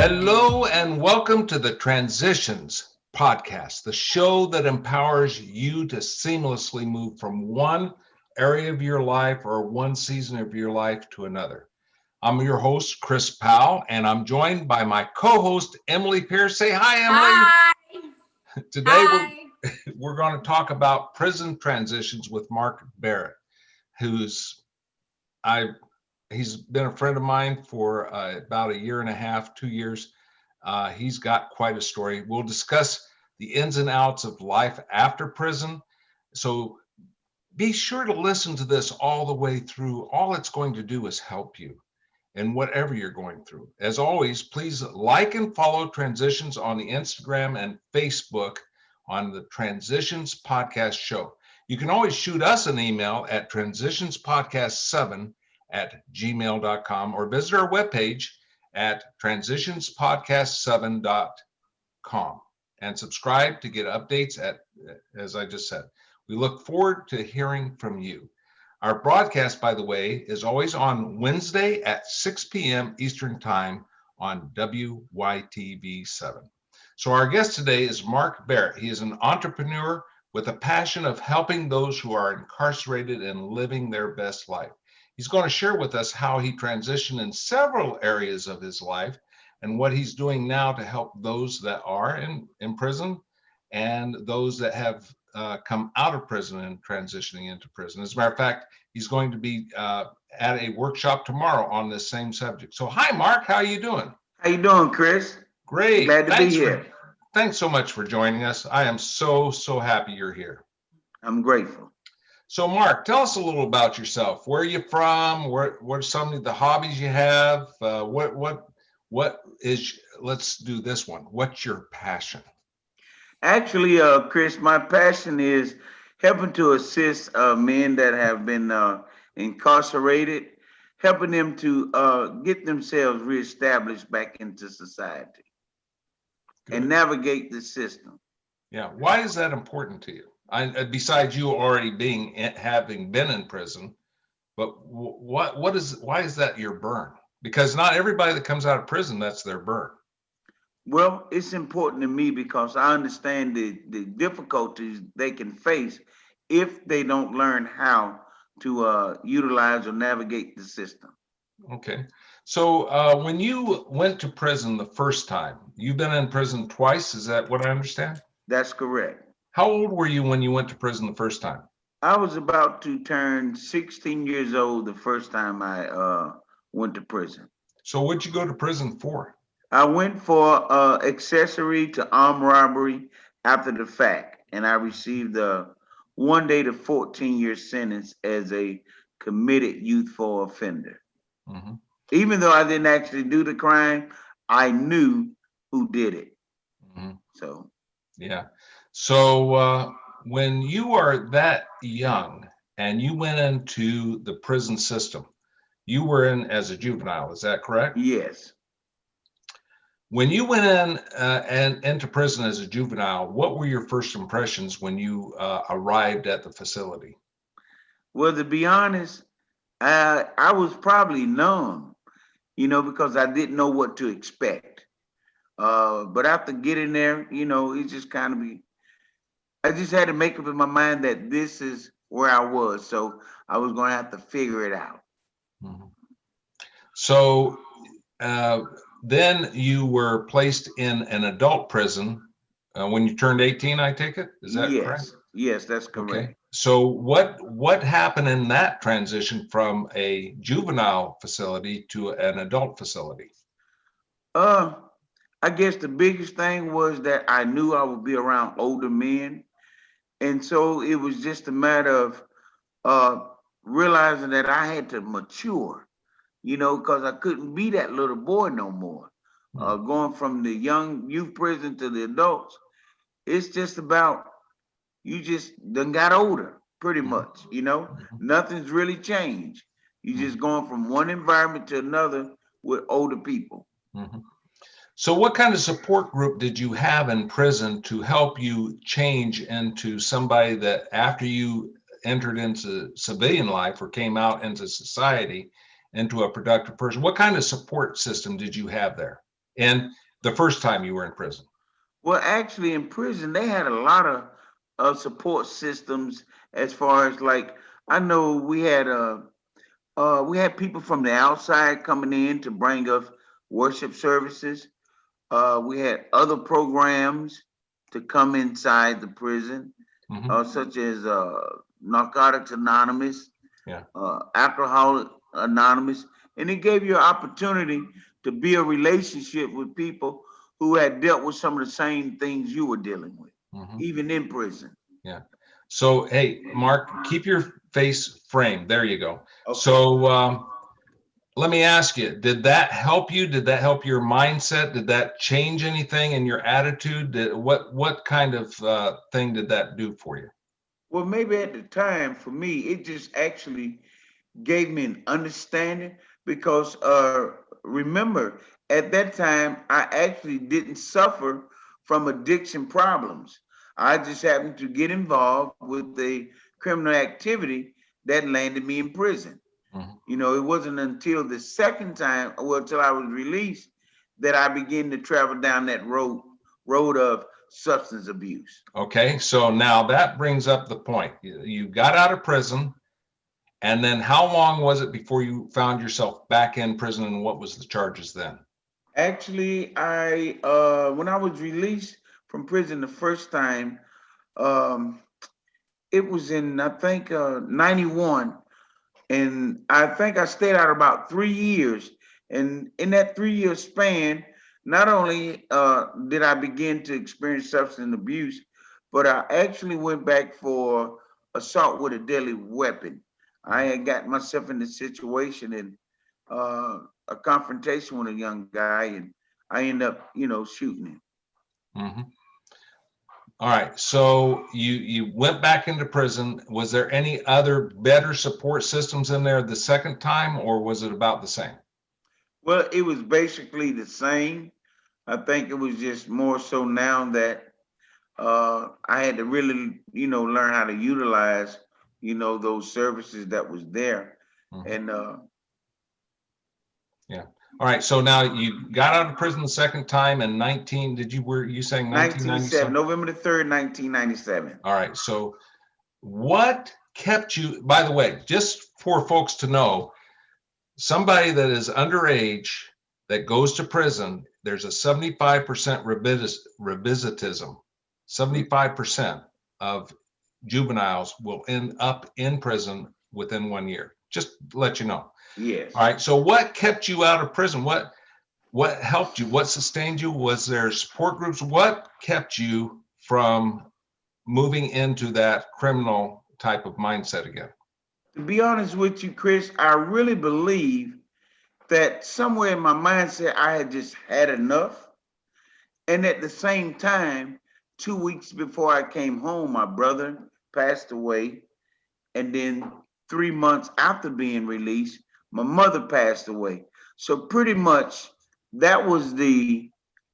Hello and welcome to the Transitions Podcast, the show that empowers you to seamlessly move from one area of your life or one season of your life to another. I'm your host, Chris Powell, and I'm joined by my co-host, Emily Pierce. Say hi, Emily. Hi. Today Hi. we're going to talk about prison transitions with Mark Barrett, he's been a friend of mine for about a year and a half, 2 years. He's got quite a story. We'll discuss the ins and outs of life after prison. So be sure to listen to this all the way through. All it's going to do is help you in whatever you're going through. As always, please like and follow Transitions on the Instagram and Facebook on the Transitions Podcast Show. You can always shoot us an email at transitionspodcast7@gmail.com or visit our webpage at transitionspodcast7.com and subscribe to get updates as I just said. We look forward to hearing from you. Our broadcast, by the way, is always on Wednesday at 6 p.m. Eastern Time on WYTV7. So our guest today is Mark Barrett. He is an entrepreneur with a passion of helping those who are incarcerated and living their best life. He's going to share with us how he transitioned in several areas of his life and what he's doing now to help those that are in prison and those that have come out of prison and transitioning into prison. As a matter of fact, he's going to be at a workshop tomorrow on this same subject. So hi, Mark, how are you doing? How you doing, Chris? Great. Glad to be here. Thanks so much for joining us. I am so happy you're here. I'm grateful. So Mark, tell us a little about yourself. Where are you from? What are some of the hobbies you have? Let's do this one. What's your passion? Actually, Chris, my passion is helping to assist men that have been incarcerated, helping them to get themselves reestablished back into society. Good. And navigate the system. Yeah. Why is that important to you? Besides you already having been in prison, but why is that your burn? Because not everybody that comes out of prison, that's their burn. Well, it's important to me because I understand the difficulties they can face if they don't learn how to utilize or navigate the system. Okay. So when you went to prison the first time, you've been in prison twice, is that what I understand? That's correct. How old were you when you went to prison the first time? I was about to turn 16 years old the first time I went to prison. So what'd you go to prison for? I went for accessory to armed robbery after the fact, and I received a 1 day to 14-year sentence as a committed youthful offender. Mm-hmm. Even though I didn't actually do the crime, I knew who did it. Mm-hmm. So, yeah. So when you are that young and you went into the prison system, you were in as a juvenile, is that correct? Yes. When you went in and into prison as a juvenile, what were your first impressions when you arrived at the facility? Well, to be honest, I was probably numb, because I didn't know what to expect. But after getting there, it just kind of I just had to make up in my mind that this is where I was. So I was going to have to figure it out. Mm-hmm. So then you were placed in an adult prison when you turned 18, I take it? Is that correct? Yes, that's correct. Okay. So what happened in that transition from a juvenile facility to an adult facility? I guess the biggest thing was that I knew I would be around older men. And so it was just a matter of realizing that I had to mature, because I couldn't be that little boy no more. Going from the young youth prison to the adults, it's just about, you just done got older, pretty much, Nothing's really changed. You just going from one environment to another with older people. Mm-hmm. So what kind of support group did you have in prison to help you change into somebody that after you entered into civilian life or came out into society, into a productive person? What kind of support system did you have there? And the first time you were in prison? Well, actually, in prison, they had a lot of support systems as far as like I know we had people from the outside coming in to bring us worship services. We had other programs to come inside the prison, Hmm. such as Narcotics Anonymous, Yeah. Alcohol Anonymous, and it gave you an opportunity to build a relationship with people who had dealt with some of the same things you were dealing with, Hmm. even in prison. Yeah. So, hey, Mark, keep your face framed. There you go. Okay. So, let me ask you, did that help you? Did that help your mindset? Did that change anything in your attitude? What kind of thing did that do for you? Well, maybe at the time for me, it just actually gave me an understanding because remember at that time I actually didn't suffer from addiction problems. I just happened to get involved with the criminal activity that landed me in prison. Mhm. You know, it wasn't until the second time, well, until I was released, that I began to travel down that road of substance abuse. Okay, so now that brings up the point. You got out of prison, and then how long was it before you found yourself back in prison, and what was the charges then? Actually, I when I was released from prison the first time, um, it was in I think 91, and I think I stayed out about 3 years. And in that 3 year span, not only did I begin to experience substance abuse, but I actually went back for assault with a deadly weapon. I had got myself in a situation and uh, a confrontation with a young guy, and I ended up, shooting him. Hmm. All right, so you went back into prison. Was there any other better support systems in there the second time, or was it about the same? Well, it was basically the same. I think it was just more so now that I had to really, learn how to utilize, those services that was there. Mhm. And Yeah. All right. So now you got out of prison the second time in 19, were you saying 1997, 1997? November the 3rd, 1997. All right. So what kept you, by the way, just for folks to know, somebody that is underage that goes to prison, there's a 75% revisitism. 75% of juveniles will end up in prison within 1 year. Just to let you know. All Yes. right. So what kept you out of prison? What helped you? What sustained you? Was there support groups? What kept you from moving into that criminal type of mindset again? To be honest with you, Chris, I really believe that somewhere in my mindset, I had just had enough. And at the same time, 2 weeks before I came home, my brother passed away. And then 3 months after being released, my mother passed away. So pretty much that was the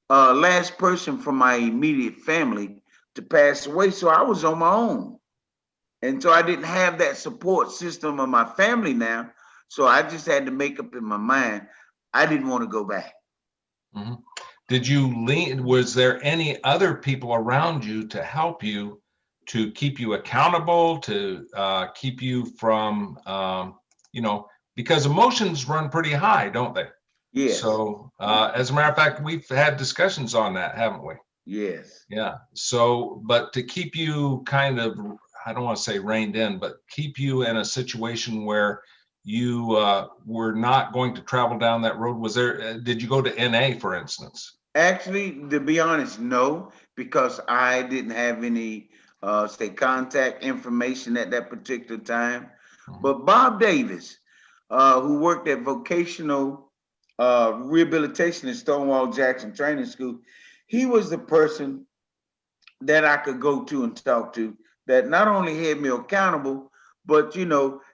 last person from my immediate family to pass away. So I was on my own. And so I didn't have that support system of my family now. So I just had to make up in my mind, I didn't want to go back. Mhm. Did you lean? Was there any other people around you to help you to keep you accountable, to keep you from, because emotions run pretty high, don't they? Yes, So, as a matter of fact, we've had discussions on that, haven't we? yes. Yeah. So, but to keep you kind of, I don't want to say reined in, but keep you in a situation where you were not going to travel down that road. Did you go to NA, for instance? Actually, to be honest, no, because I didn't have any, say, contact information at that particular time. Mhm. But Bob Davis, who worked at vocational rehabilitation in Stonewall Jackson Training School, he was the person that I could go to and talk to that not only had me accountable, but,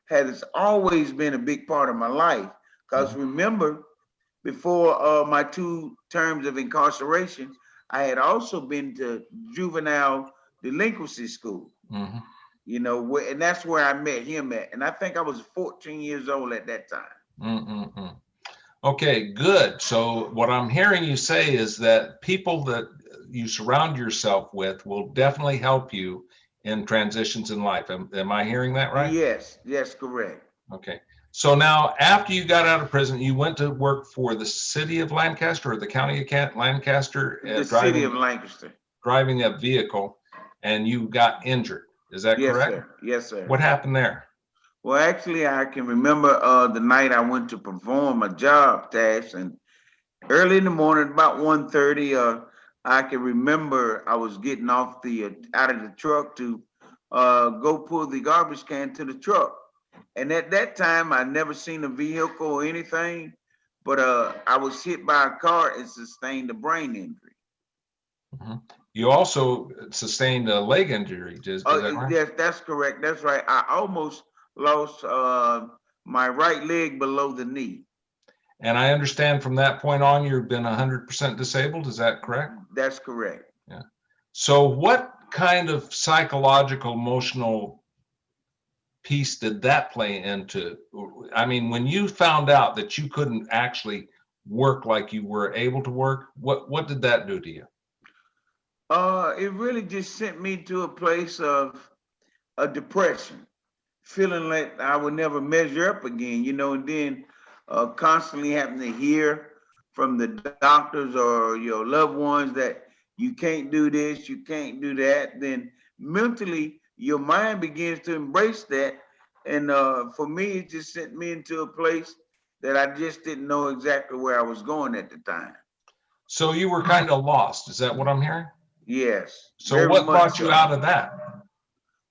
has always been a big part of my life. Because Mhm. remember, before my 2 terms of incarceration, I had also been to juvenile delinquency school, Mhm. and that's where I met him at. And I think I was 14 years old at that time. Mm-mm-mm. Okay, good. So what I'm hearing you say is that people that you surround yourself with will definitely help you in transitions in life. Am I hearing that right? Yes, yes, correct. Okay. So now, after you got out of prison, you went to work for the city of Lancaster or the county of Lancaster, The city of Lancaster. driving a vehicle, and you got injured. Is that Yes, correct? sir. Yes, sir. What happened there? Well, actually, I can remember the night I went to perform a job task, and early in the morning, about 1:30, I can remember I was getting off the out of the truck to go pull the garbage can to the truck. And at that time, I never seen a vehicle or anything, but I was hit by a car and sustained a brain injury. Mhm. You also sustained a leg injury. Is that right? Yes, that's correct. That's right. I almost lost my right leg below the knee. And I understand from that point on, you've been 100% disabled. Is that correct? That's correct. Yeah. So what kind of psychological, emotional piece did that play into? I mean, when you found out that you couldn't actually work like you were able to work, what did that do to you? It really just sent me to a place of a depression, feeling like I would never measure up again, and then constantly having to hear from the doctors or your loved ones that you can't do this, you can't do that. Then mentally, your mind begins to embrace that. And for me, it just sent me into a place that I just didn't know exactly where I was going at the time. So you were kind of lost. Is that what I'm hearing? Yes, So very what much brought you so. out of that?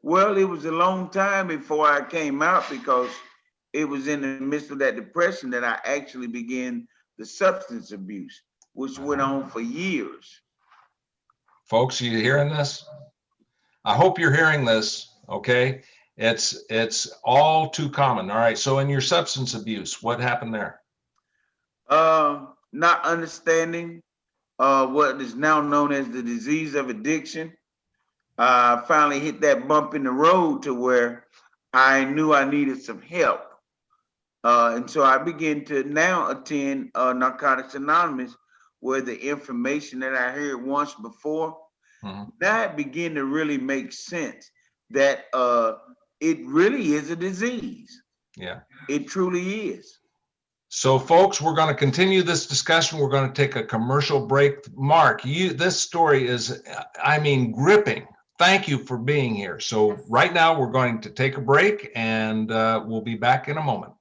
Well, it was a long time before I came out because it was in the midst of that depression that I actually began the substance abuse, which went on for years. Folks, you hearing this? I hope you're hearing this, okay? It's all too common. All right. So in your substance abuse, what happened there? Not understanding what is now known as the disease of addiction. I finally hit that bump in the road to where I knew I needed some help. And so I began to now attend Narcotics Anonymous, where the information that I heard once before, that began to really make sense that it really is a disease. Yeah. It truly is. So folks, we're going to continue this discussion. We're going to take a commercial break. Mark, this story is, I mean, gripping. Thank you for being here. So right now we're going to take a break, and we'll be back in a moment.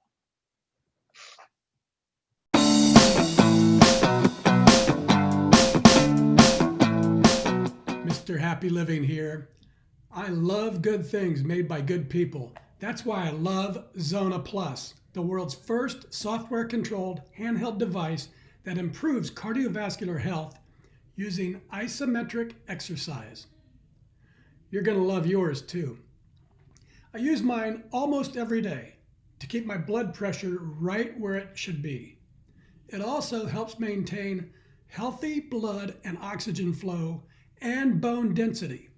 Mr. Happy Living here. I love good things made by good people. That's why I love Zona Plus, the world's first software-controlled handheld device that improves cardiovascular health using isometric exercise. You're going to love yours too. I use mine almost every day to keep my blood pressure right where it should be. It also helps maintain healthy blood and oxygen flow and bone density.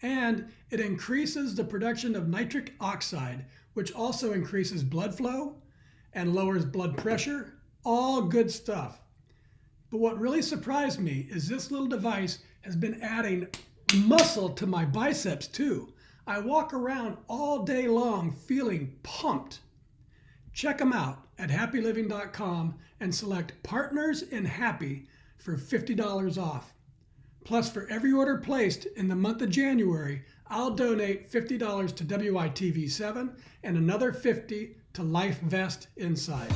And it increases the production of nitric oxide, which also increases blood flow and lowers blood pressure. All good stuff. But what really surprised me is this little device has been adding muscle to my biceps too. I walk around all day long feeling pumped. Check them out at happyliving.com and select Partners in Happy for $50 off. Plus, for every order placed in the month of January, I'll donate $50 to WYTV7 and another $50 to Life Vest Inside.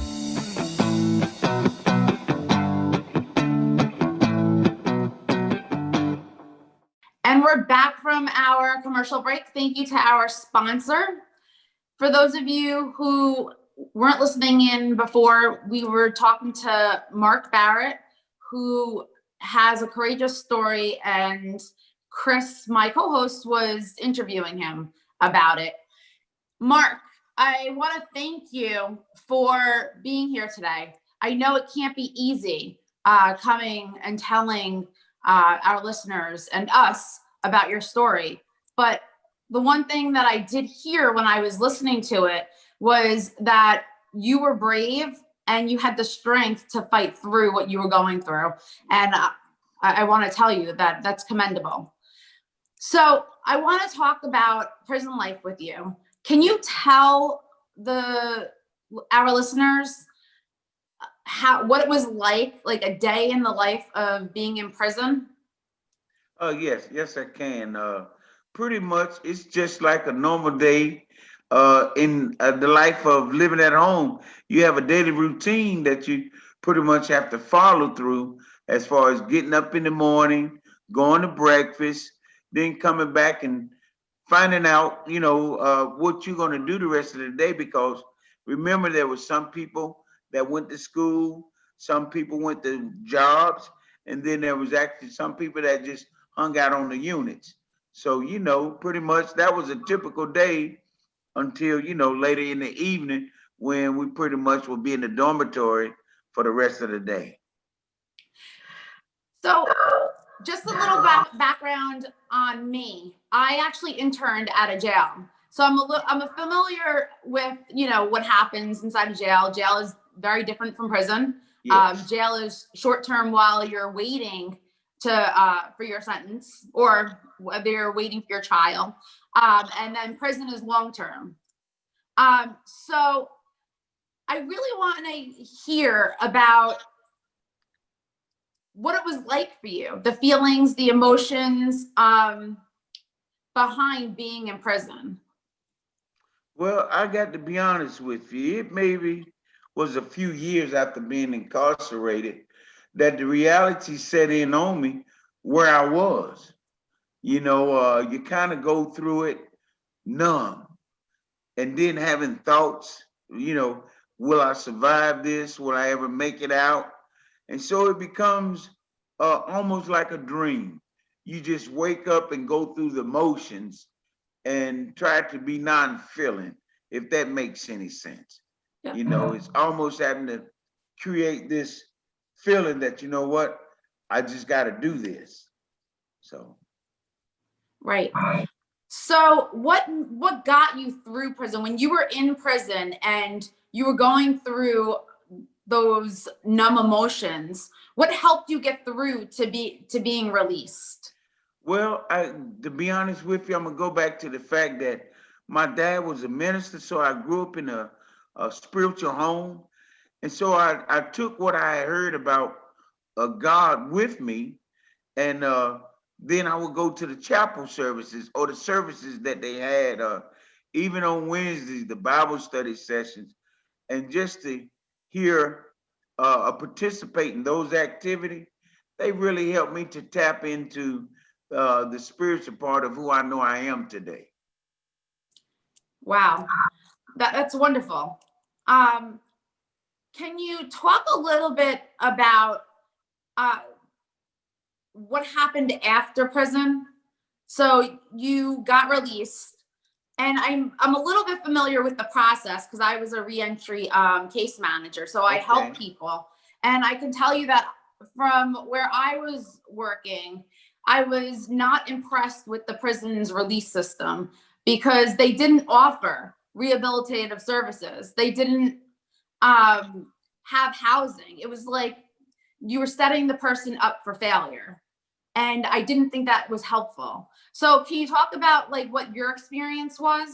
And we're back from our commercial break. Thank you to our sponsor. For those of you who weren't listening in before, we were talking to Mark Barrett, who has a courageous story, and Chris, my co-host, was interviewing him about it. Mark, I want to thank you for being here today. I know it can't be easy coming and telling our listeners and us about your story, but the one thing that I did hear when I was listening to it was that you were brave and you had the strength to fight through what you were going through. And I want to tell you that that's commendable. So I want to talk about prison life with you. Can you tell our listeners what it was like a day in the life of being in prison? Yes, I can. Pretty much, it's just like a normal day in the life of living at home. You have a daily routine that you pretty much have to follow through, as far as getting up in the morning, going to breakfast, then coming back and finding out, what you're going to do the rest of the day. Because remember, there were some people that went to school, some people went to jobs, and then there was actually some people that just hung out on the units. So, pretty much that was a typical day until, later in the evening, when we pretty much will be in the dormitory for the rest of the day. So just a little background on me. I actually interned at a jail. So I'm familiar with, what happens inside a jail. Jail is very different from prison. Yes. Jail is short-term while you're waiting for your sentence, or whether you're waiting for your trial. And then prison is long-term. So I really want to hear about what it was like for you, the feelings, the emotions behind being in prison. Well, I got to be honest with you. It maybe was a few years after being incarcerated that the reality set in on me where I was. You kind of go through it numb, and then having thoughts, will I survive this? Will I ever make it out? And so it becomes almost like a dream. You just wake up and go through the motions and try to be non-feeling, if that makes any sense. Yeah. It's almost having to create this feeling that, what, I just got to do this. So. Right. So what got you through prison when you were in prison and you were going through those numb emotions? What helped you get through to being released? Well, to be honest with you, I'm gonna go back to the fact that my dad was a minister, so I grew up in a spiritual home, and so I took what I had heard about God with me, and then I would go to the chapel services or the services that they had, even on Wednesdays, the Bible study sessions, and just to hear participate in those activities, they really helped me to tap into the spiritual part of who I know I am today. Wow, that's wonderful. Can you talk a little bit about what happened after prison? So you got released, and I'm a little bit familiar with the process because I was a reentry case manager. So I help people, and I can tell you that from where I was working, I was not impressed with the prison's release system because they didn't offer rehabilitative services. They didn't have housing. It was like you were setting the person up for failure. And I didn't think that was helpful. So can you talk about what your experience was?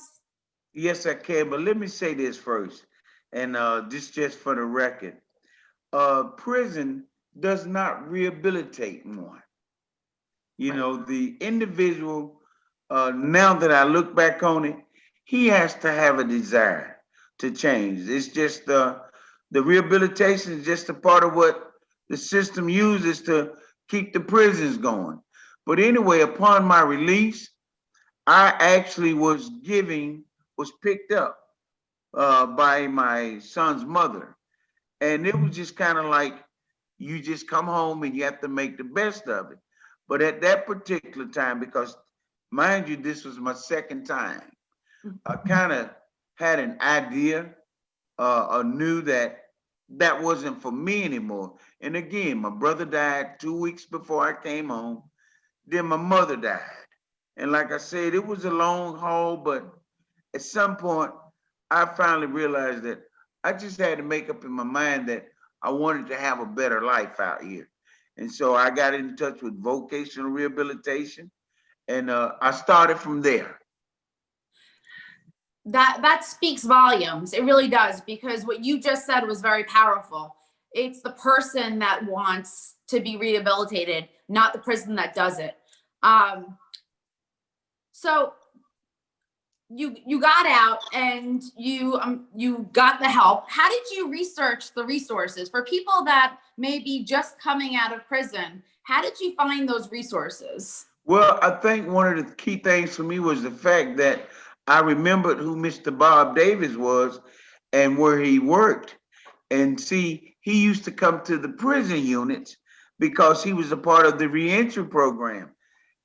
Yes, I can, but let me say this first, and this just for the record. Prison does not rehabilitate one. The individual, now that I look back on it, he has to have a desire to change. It's just the rehabilitation is just a part of what the system uses to keep the prisons going. But anyway, upon my release, I actually was picked up by my son's mother. And it was just kind of like, you just come home and you have to make the best of it. But at that particular time, because mind you, this was my second time, I kind of had an idea, or knew that wasn't for me anymore. And again, my brother died 2 weeks before I came home. Then my mother died. And like I said, it was a long haul, but at some point, I finally realized that I just had to make up in my mind that I wanted to have a better life out here. And so I got in touch with vocational rehabilitation, and I started from there. That speaks volumes. It really does, because what you just said was very powerful. It's the person that wants to be rehabilitated, not the prison that does it. So you got out and you got the help. How did you research the resources for people that may be just coming out of prison? How did you find those resources? Well, I think one of the key things for me was the fact that I remembered who Mr. Bob Davis was and where he worked. And see, he used to come to the prison units because he was a part of the reentry program.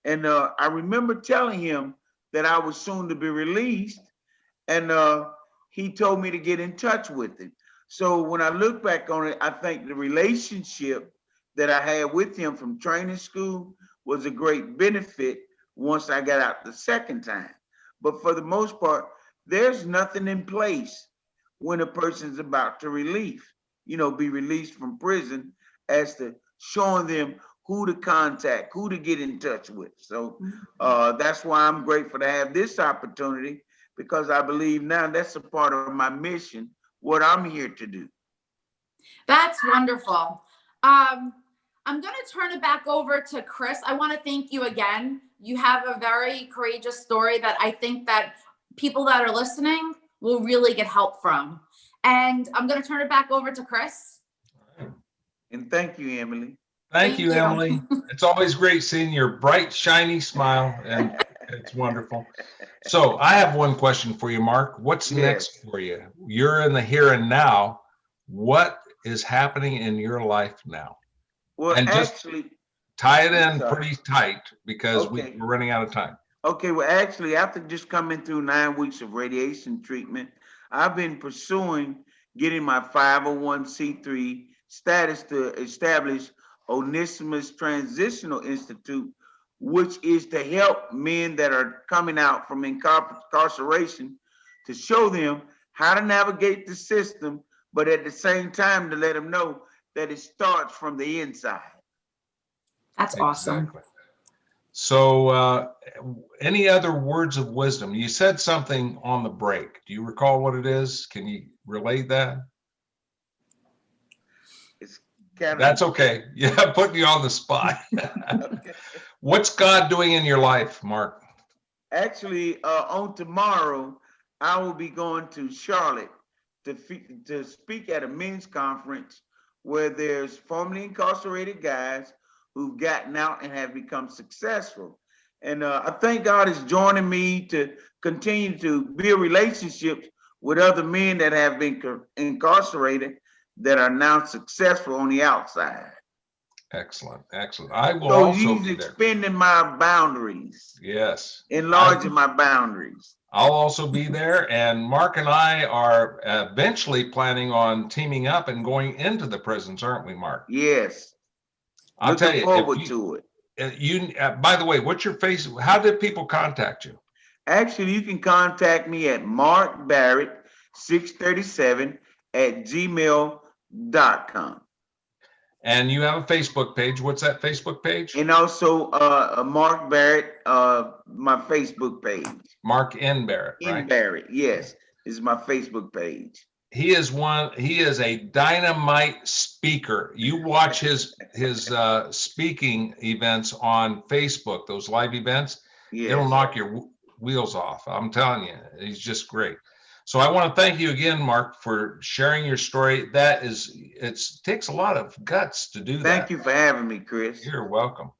And I remember telling him that I was soon to be released, and he told me to get in touch with him. So when I look back on it, I think the relationship that I had with him from training school was a great benefit once I got out the second time. But for the most part, there's nothing in place when a person's about to be released from prison, as to showing them who to contact, who to get in touch with. So that's why I'm grateful to have this opportunity, because I believe now that's a part of my mission, what I'm here to do. That's wonderful. I'm going to turn it back over to Chris. I want to thank you again. You have a very courageous story that I think that people that are listening will really get help from. And I'm going to turn it back over to Chris. And thank you, Emily. Thank you, Emily. It's always great seeing your bright, shiny smile, and it's wonderful. So I have one question for you, Mark. What's next for you? You're in the here and now. What is happening in your life now? Well, and actually, just tie it in pretty tight, because we're running out of time. Okay, well, actually, after just coming through 9 weeks of radiation treatment, I've been pursuing getting my 501c3 status to establish Onesimus Transitional Institute, which is to help men that are coming out from incarceration, to show them how to navigate the system, but at the same time to let them know that it starts from the inside. That's awesome. So any other words of wisdom? You said something on the break. Do you recall what it is? Can you relate that? That's okay. Yeah, putting you on the spot. Okay. What's God doing in your life, Mark? Actually, on tomorrow, I will be going to Charlotte to speak at a men's conference where there's formerly incarcerated guys who've gotten out and have become successful. And I thank God is joining me to continue to build relationships with other men that have been incarcerated that are now successful on the outside. Excellent, excellent. I will so also he's be there. Expanding my boundaries. Yes. Enlarging my boundaries. I'll also be there, and Mark and I are eventually planning on teaming up and going into the prisons, aren't we, Mark? Yes. I'll tell you. Forward to it. By the way, what's your face? How did people contact you? Actually, you can contact me at Mark Barrett 637 at gmail.com. And you have a Facebook page. What's that Facebook page? And also Mark Barrett, my Facebook page. Mark N. Barrett, right? N. Barrett, yes, is my Facebook page. He is a dynamite speaker. You watch his speaking events on Facebook, those live events. Yes. It'll knock your wheels off. I'm telling you, he's just great. So I want to thank you again, Mark, for sharing your story. It takes a lot of guts to do that. Thank you for having me, Chris. You're welcome.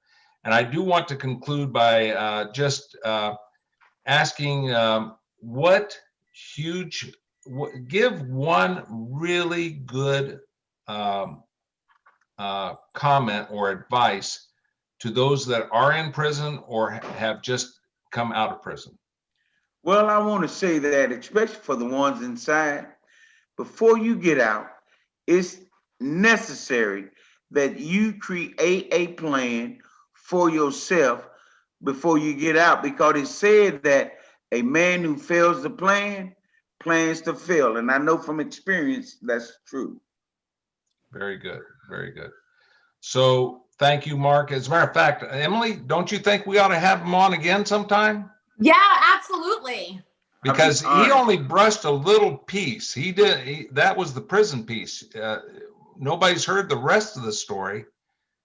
And I do want to conclude by just asking give one really good comment or advice to those that are in prison or have just come out of prison. Well, I want to say that, especially for the ones inside, before you get out, it's necessary that you create a plan for yourself before you get out, because it said that a man who fails the plan plans to fail. And I know from experience that's true. Very good. Very good. So thank you, Mark. As a matter of fact, Emily, don't you think we ought to have him on again sometime? Yeah, absolutely. Because he only brushed a little piece. That was the prison piece. Nobody's heard the rest of the story.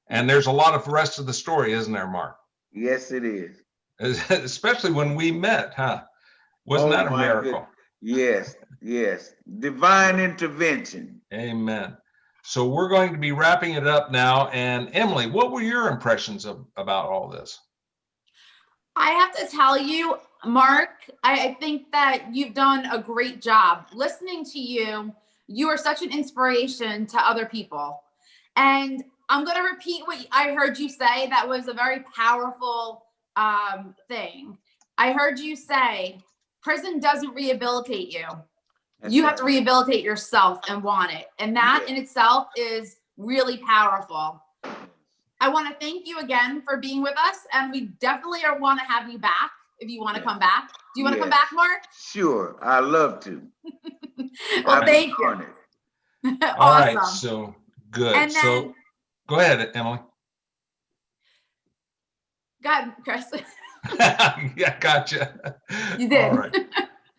And there's a lot of rest of the story, isn't there, Mark? Yes, it is. Especially when we met, huh? Wasn't that a miracle? Yes, yes. Divine intervention. Amen. So we're going to be wrapping it up now. And Emily, what were your impressions about all this? I have to tell you, Mark, I think that you've done a great job. Listening to you, you are such an inspiration to other people. And I'm going to repeat what I heard you say. That was a very powerful thing. I heard you say, prison doesn't rehabilitate you. You have to rehabilitate yourself and want it. And that in itself is really powerful. I want to thank you again for being with us. And we definitely want to have you back if you want to come back. Do you want to come back, Mark? Sure. I'd love to. Well, thank you. All Awesome. right. So good. And then, so go ahead, Emily. Go ahead, Chris. Yeah, gotcha. You did. All right.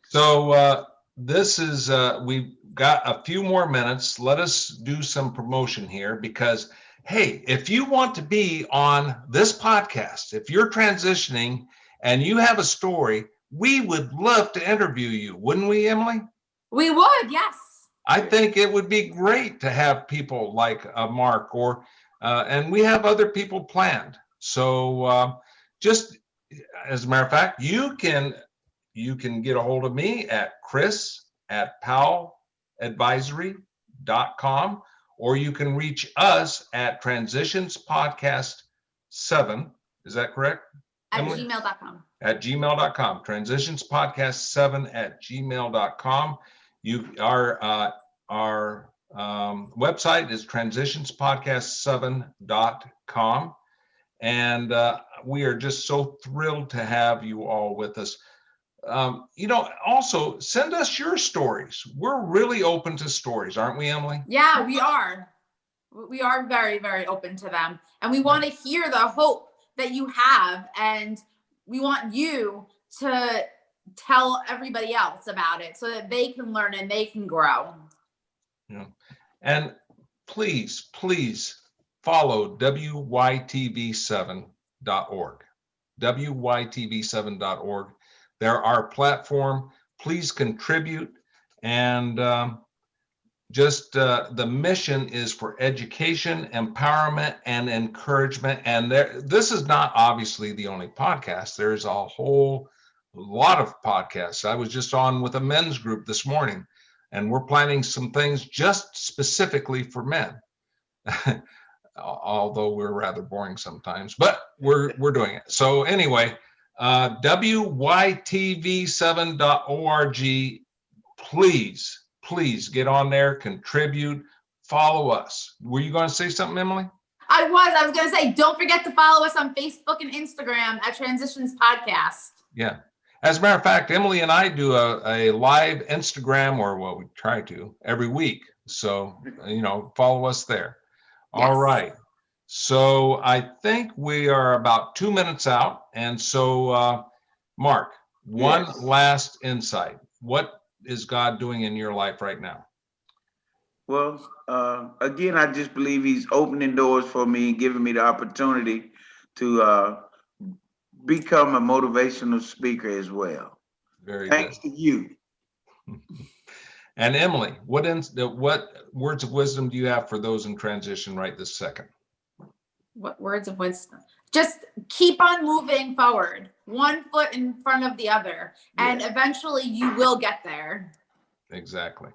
So this is, we've got a few more minutes. Let us do some promotion here because, hey, if you want to be on this podcast, if you're transitioning and you have a story, we would love to interview you, wouldn't we, Emily? We would, yes. I think it would be great to have people like Mark and we have other people planned. So just as a matter of fact, you can get a hold of me at chris@powelladvisory.com, or you can reach us at transitionspodcast7. Is that correct? At Emily? gmail.com. At gmail.com. Transitionspodcast7@gmail.com. Our website is transitionspodcast7.com. And we are just so thrilled to have you all with us. Also send us your stories. We're really open to stories, aren't we, Emily? Yeah, we are. We are very, very open to them. And we want to hear the hope that you have. And we want you to tell everybody else about it so that they can learn and they can grow. Yeah. And please follow WYTV7.org. WYTV7.org. They're our platform. Please contribute. And the mission is for education, empowerment, and encouragement. And this is not obviously the only podcast. There's a whole lot of podcasts. I was just on with a men's group this morning, and we're planning some things just specifically for men. Although we're rather boring sometimes, but we're doing it. So anyway, WYTV7.org. Please get on there, contribute, follow us. Were you going to say something, Emily? I was going to say, don't forget to follow us on Facebook and Instagram at Transitions Podcast. Yeah. As a matter of fact, Emily and I do a live Instagram, or what we try to, every week. So, follow us there. Yes. All right. So I think we are about 2 minutes out. And so, Mark, one last insight. What is God doing in your life right now? Well, again, I just believe he's opening doors for me, giving me the opportunity to become a motivational speaker as well. Very Thanks good. to you. And Emily, what words of wisdom do you have for those in transition right this second? What words of wisdom? Just keep on moving forward, one foot in front of the other, and eventually you will get there. Exactly.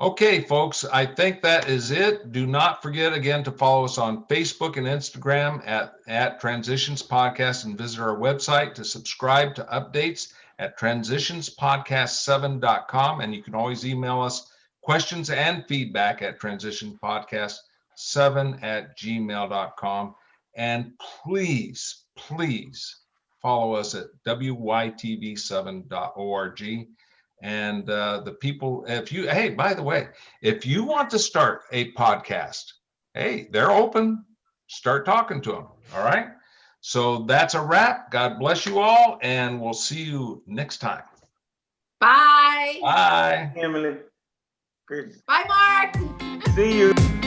Okay, folks, I think that is it. Do not forget again to follow us on Facebook and Instagram at Transitions Podcast, and visit our website to subscribe to updates at transitionspodcast7.com. And you can always email us questions and feedback at transitionspodcast7@gmail.com. And please follow us at WYTV7.org. And the people, hey, by the way, if you want to start a podcast, hey, they're open. Start talking to them. All right. So that's a wrap. God bless you all, and we'll see you next time. Bye. Bye. Emily. Bye, Mark. See you.